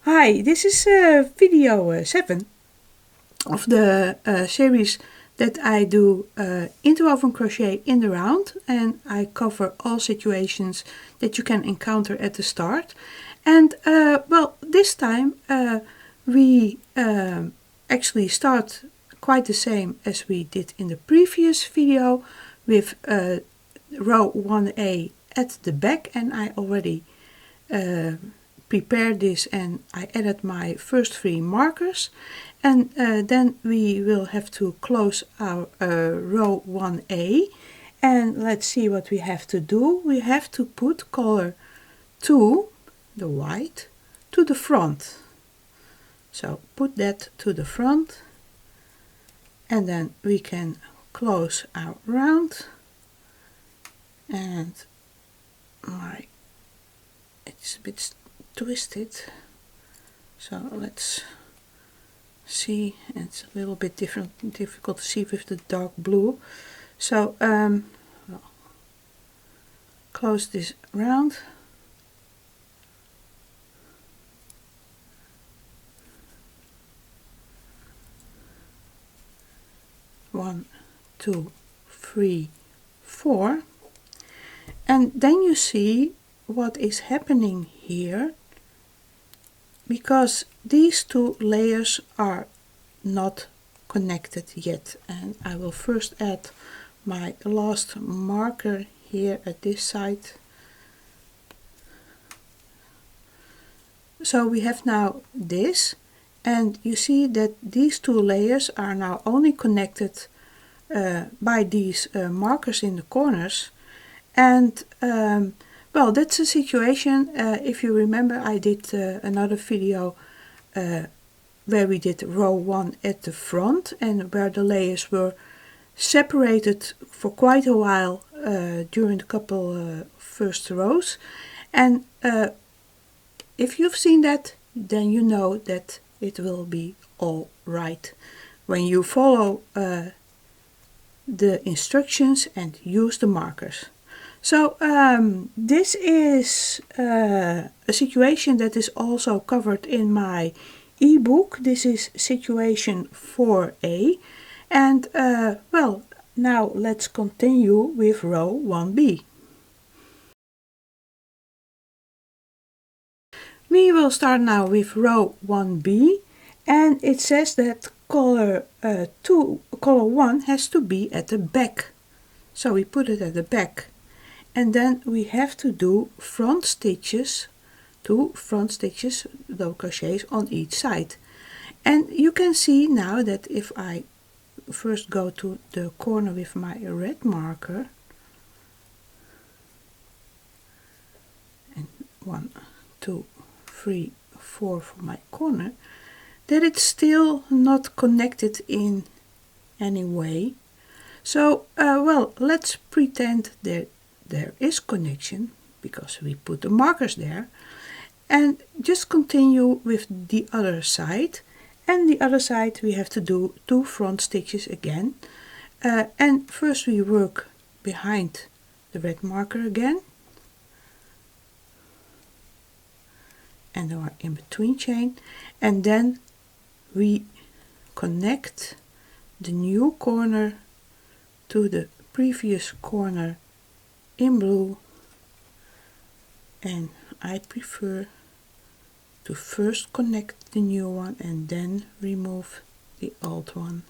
Hi, this is video 7 of the series that I do interwoven crochet in the round, and I cover all situations that you can encounter at the start. And well, this time we actually start quite the same as we did in the previous video with row 1A at the back, and I already prepared this and I added my first 3 markers, and then we will have to close our row 1A, and let's see what we have to do. We have to put color 2, the white, to the front. So put that to the front, and then we can close our round. And it's a bit twisted, so let's see. It's a little bit difficult to see with the dark blue. So well, close this round. One, 2, 3, 4, and then you see what is happening here, because these 2 layers are not connected yet, and I will first add my last marker here at this side. So we have now this, and you see that these 2 layers are now only connected by these markers in the corners. And well, that's a situation. If you remember, I did another video where we did row 1 at the front, and where the layers were separated for quite a while during the couple first rows. And if you've seen that, then you know that it will be all right when you follow the instructions and use the markers. So this is a situation that is also covered in my ebook. This is situation 4A, and well, now let's continue with row 1B. We will start now with row 1B, and it says that color 1 has to be at the back. So we put it at the back. And then we have to do front stitches, 2 front stitches, double crochets on each side. And you can see now that if I first go to the corner with my red marker, and 1, 2, 3, 4 for my corner, that it's still not connected in any way. So well, let's pretend that there is connection, because we put the markers there, and just continue with the other side. And the other side we have to do 2 front stitches again, and first we work behind the red marker again, and then in between chain, and then we connect the new corner to the previous corner in blue, and I prefer to first connect the new one and then remove the old one.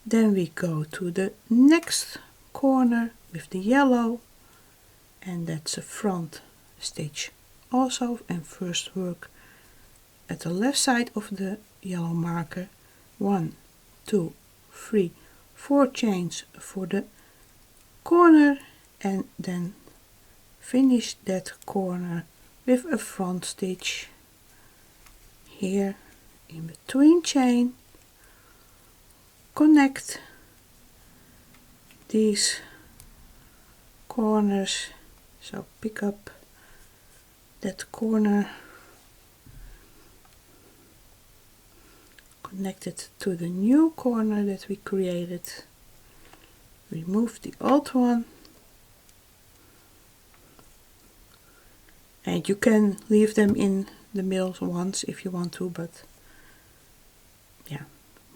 Then we go to the next corner with the yellow, and that's a front stitch also, and first work at the left side of the yellow marker, 1, 2, 3, 4 chains for the corner, and then finish that corner with a front stitch here in between chain, connect these corners, so pick up that corner, connect it to the new corner that we created, remove the old one, and and you can leave them in the middle once if you want to, but yeah,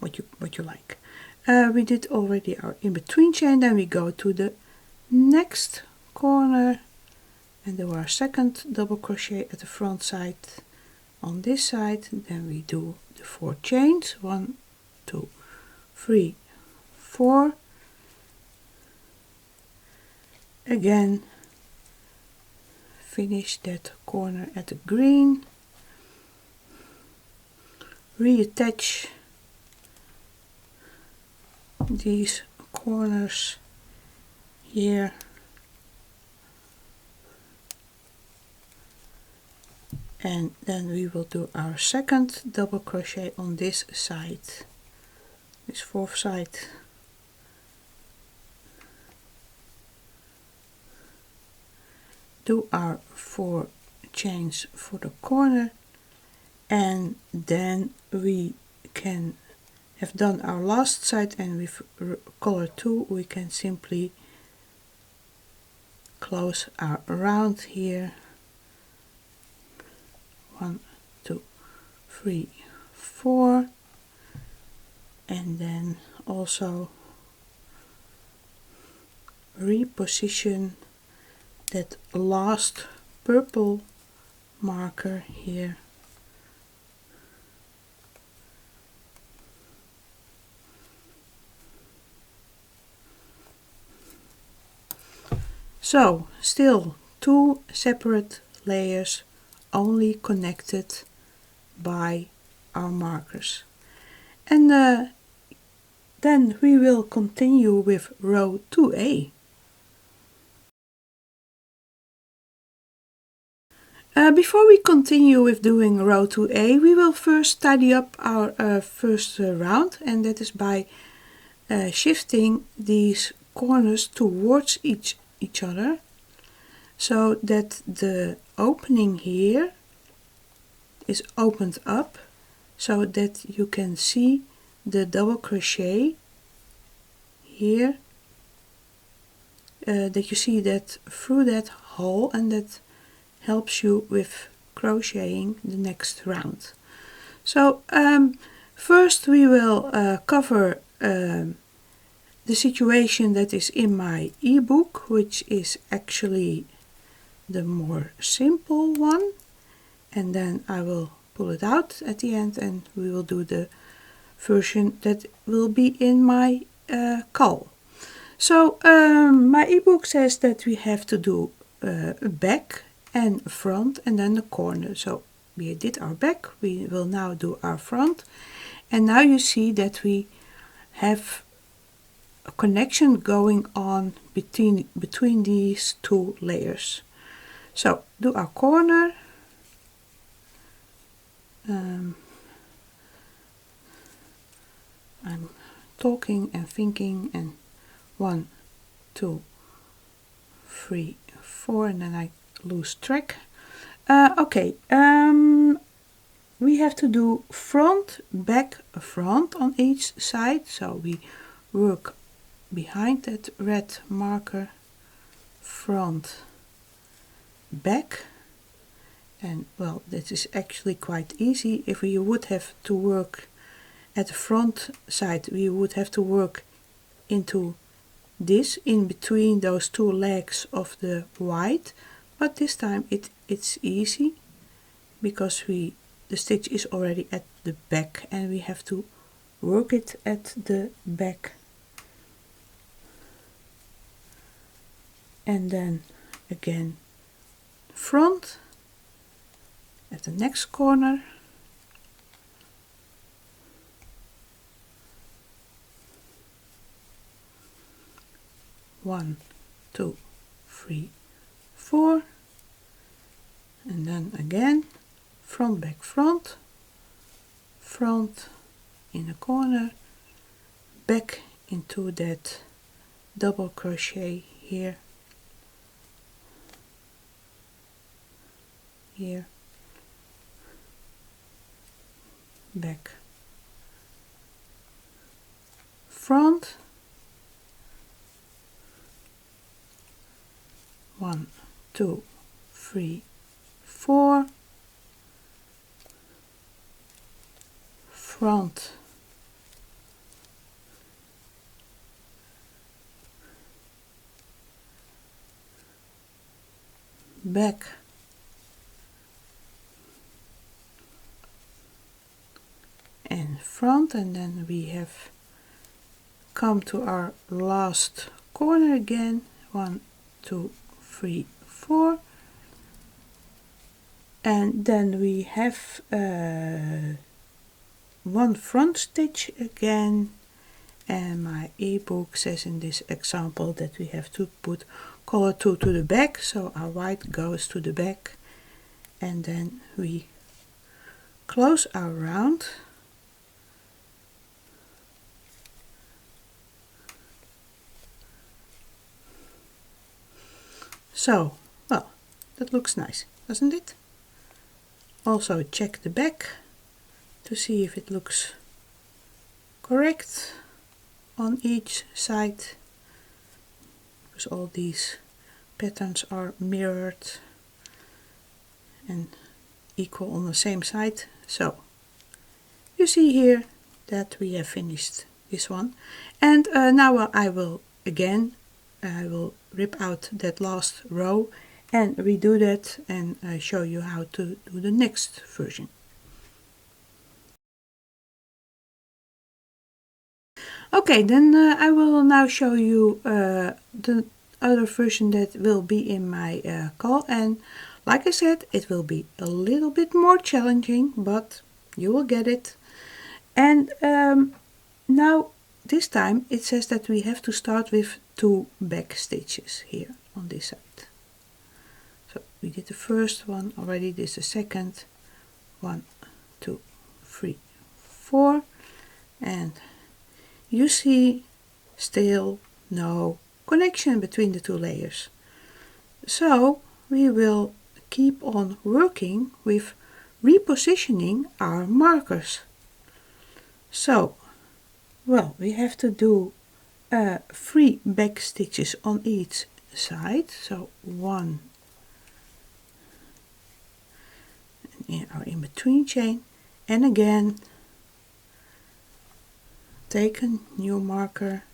what you like. We did already our in-between chain, then we go to the next corner and do our second double crochet at the front side on this side. Then we do the 4 chains, 1 2 3 4. Again, finish that corner at the green, reattach these corners here, and then we will do our second double crochet on this side, this fourth side. Do our 4 chains for the corner, and then we can have done our last side, and with color 2 we can simply close our round here. 1 2 3 4, and then also reposition that last purple marker here. So still 2 separate layers, only connected by our markers. And then we will continue with row 2A. Before we continue with doing row 2A, we will first tidy up our first round, and that is by shifting these corners towards each other, so that the opening here is opened up, so that you can see the double crochet here, that you see that through that hole, and that helps you with crocheting the next round. So first we will cover the situation that is in my ebook, which is actually the more simple one, and then I will pull it out at the end and we will do the version that will be in my call. So my ebook says that we have to do a back and front and then the corner. So we did our back, we will now do our front, and now you see that we have a connection going on between these 2 layers. So do our corner, I'm talking and thinking, and 1 2 3 4, and then I lose track. Okay, we have to do front, back, front on each side, so we work behind that red marker, front, back, and well, this is actually quite easy. If we would have to work at the front side, we would have to work into this in between those 2 legs of the white, but this time it's easy because the stitch is already at the back and we have to work it at the back, and then again front at the next corner, one, 2, 3, 4, and then again front, back, front, front in a corner, back into that double crochet here, here, back, front, 1 2 3 4, front, back, and front, and then we have come to our last corner again. 1, 2, 3, 4, and then we have one front stitch again, and my ebook says in this example that we have to put color 2 to the back, so our white goes to the back, and then we close our round. So, well, that looks nice, doesn't it? Also check the back to see if it looks correct on each side, because all these patterns are mirrored and equal on the same side. So you see here that we have finished this one, and now I will rip out that last row and redo that and show you how to do the next version. Okay, then I will now show you the other version that will be in my call, and like I said, it will be a little bit more challenging, but you will get it. And now this time it says that we have to start with 2 back stitches here on this side. So we did the first one already, this is the second. 1, 2, 3, 4, and you see still no connection between the 2 layers. So we will keep on working with repositioning our markers. So, well, we have to do 3 back stitches on each side. So 1 in our in-between chain, and again take a new marker,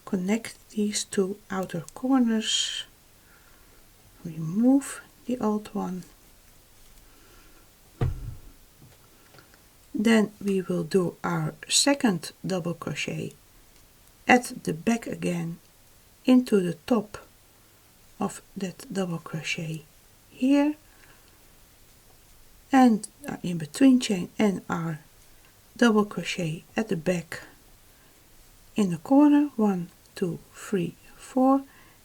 connect these 2 outer corners, remove the old one, then we will do our second double crochet at the back again into the top of that double crochet here, and our in-between chain and our double crochet at the back in the corner. 1, 2, 3, 4,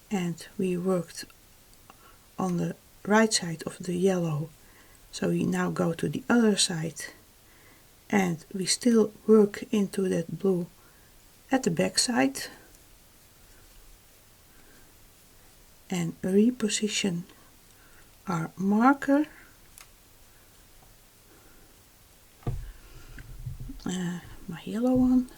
and we worked on the right side of the yellow, so we now go to the other side and we still work into that blue at the back side and reposition our marker. My yellow one.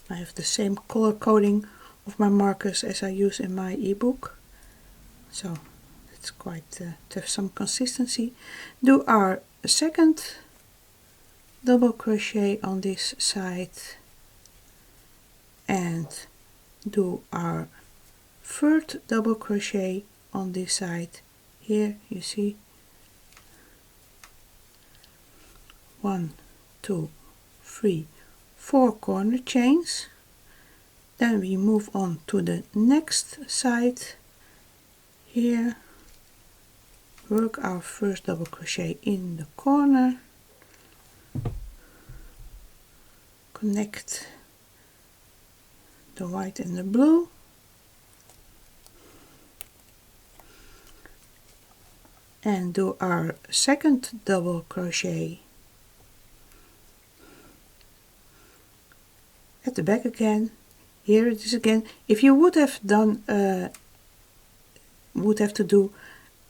I have the same color coding of my markers as I use in my ebook, so it's quite to have some consistency. Do our second double crochet on this side and do our third double crochet on this side. Here you see 1, 2, 3, 4 corner chains. Then we move on to the next side. Here work our first double crochet in the corner, connect the white and the blue, and do our second double crochet at the back again. Here it is again. If you would have done would have to do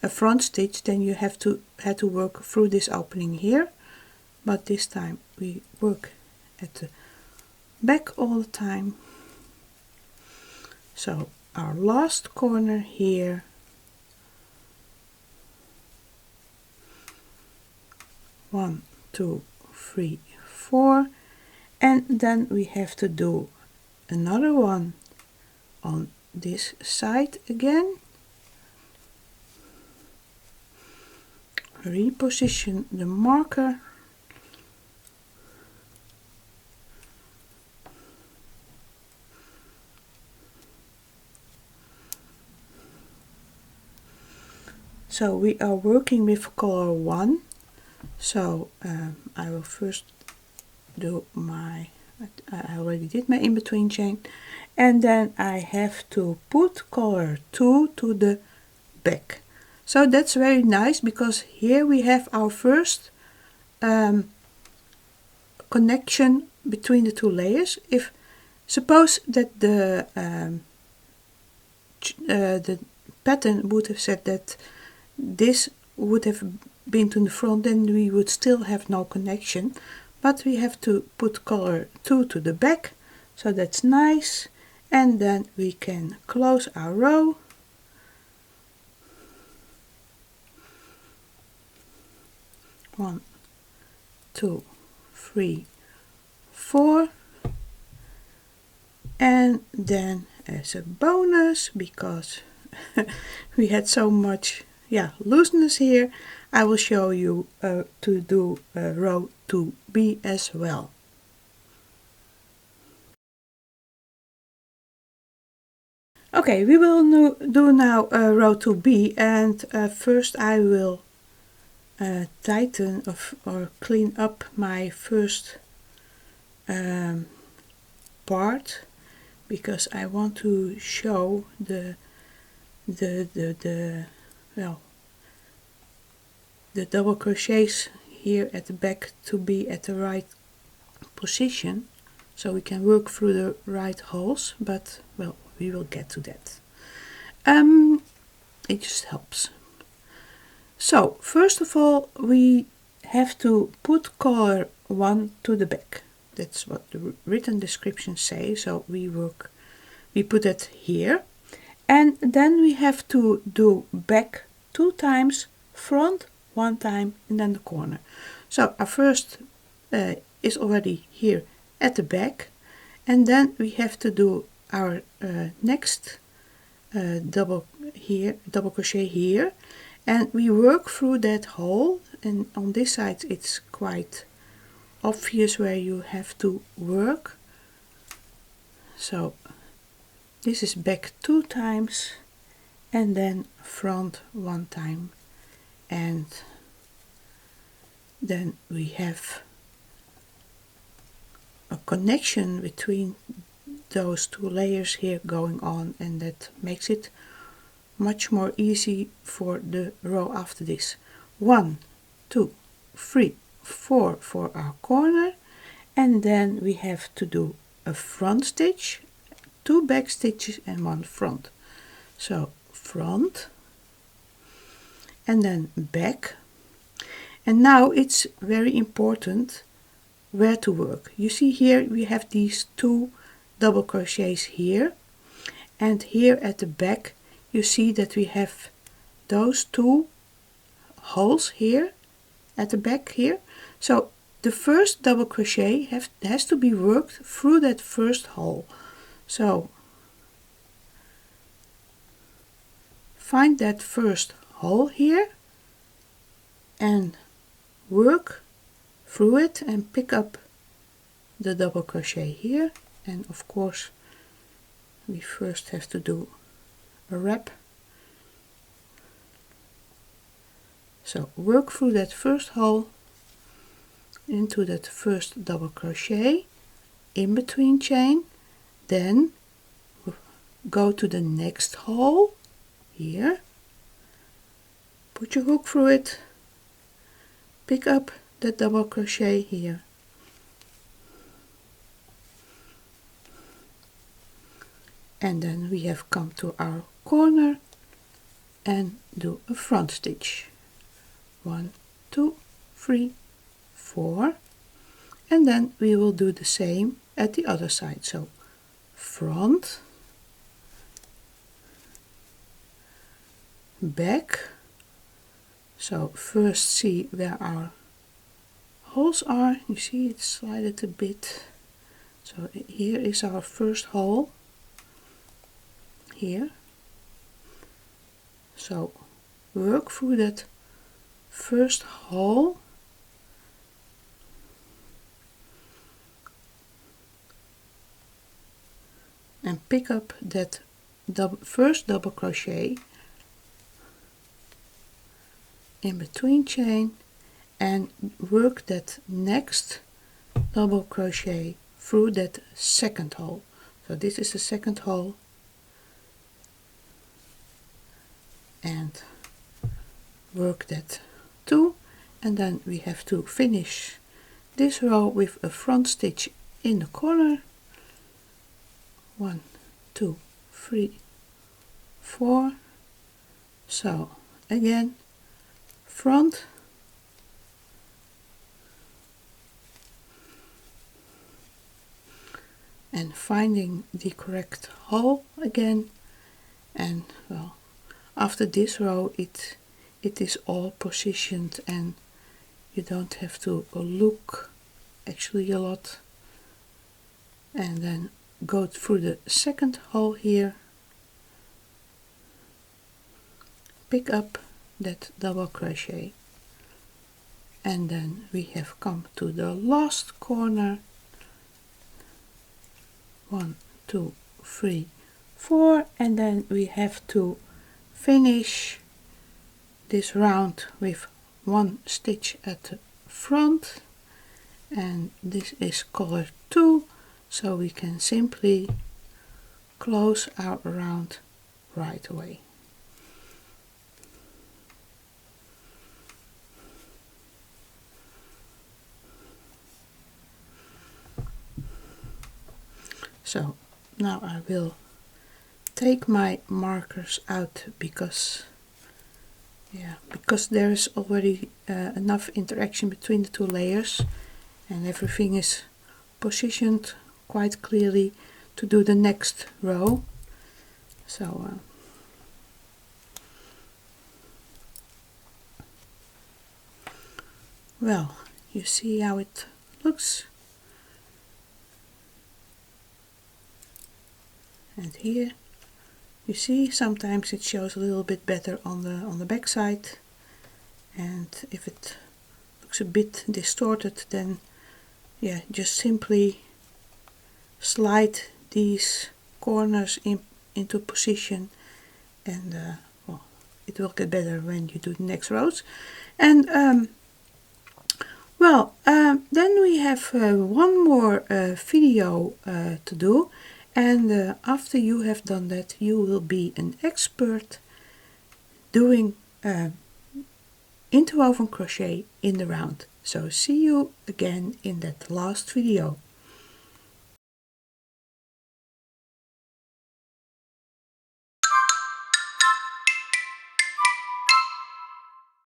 a front stitch, then you had to work through this opening here, but this time we work at the back all the time. So our last corner here, one, two, three, four, and then we have to do another one on this side again. Reposition the marker. So we are working with color 1. So I will first do my, I already did my in-between chain, and then I have to put color 2 to the back. So that's very nice, because here we have our first connection between the two layers. If suppose that the pattern would have said that this would have been to the front, then we would still have no connection, but we have to put color 2 to the back, so that's nice. And then we can close our row. One, two, three, four, and then as a bonus, because we had so much looseness here, I will show you to do row 2B as well. Okay, we will do now row 2B, and first I will tighten or clean up my first part, because I want to show the double crochets here at the back to be at the right position, so we can work through the right holes, but well, we will get to that. It just helps. So first of all, we have to put color 1 to the back. That's what the written descriptions say. So we put it here, and then we have to do back 2 times, front 1 time, and then the corner. So our first is already here at the back, and then we have to do our next double crochet here, and we work through that hole. And on this side it's quite obvious where you have to work. So this is back 2 times, and then front 1 time, and then we have a connection between those 2 layers here going on, and that makes it much more easy for the row after this. 1, 2, 3, 4 for our corner, and then we have to do a front stitch, 2 back stitches and 1 front. So front and then back. And now it's very important where to work. You see here we have these 2 double crochets here, and here at the back you see that we have those 2 holes here at the back here. So the first double crochet has to be worked through that first hole. So find that first hole here and work through it and pick up the double crochet here. And of course we first have to do a wrap. So work through that first hole into that first double crochet, in between chain, then go to the next hole here, put your hook through it, pick up the double crochet here, and then we have come to our corner and do a front stitch. 1, 2, 3, 4, and then we will do the same at the other side. So front, back. So first see where our holes are. You see it slided a bit. So here is our first hole, here. So work through that first hole, and pick up that first double crochet in between chain and work that next double crochet through that second hole. So this is the second hole, and work that too, and then we have to finish this row with a front stitch in the corner. 1, 2, 3, 4. So again, front, and finding the correct hole again, and well, after this row it is all positioned and you don't have to look actually a lot. And then go through the second hole here, pick up that double crochet, and then we have come to the last corner. 1, 2, 3, 4, and then we have to finish this round with 1 stitch at the front, and this is color 2, so we can simply close our round right away. So now I will take my markers out because there is already enough interaction between the two layers, and everything is positioned quite clearly to do the next row. So well, you see how it looks. And here you see sometimes it shows a little bit better on the back side, and if it looks a bit distorted, then yeah, just simply slide these corners into position, and well, it will get better when you do the next rows. And then we have one more video to do, and after you have done that, you will be an expert doing interwoven crochet in the round. So see you again in that last video.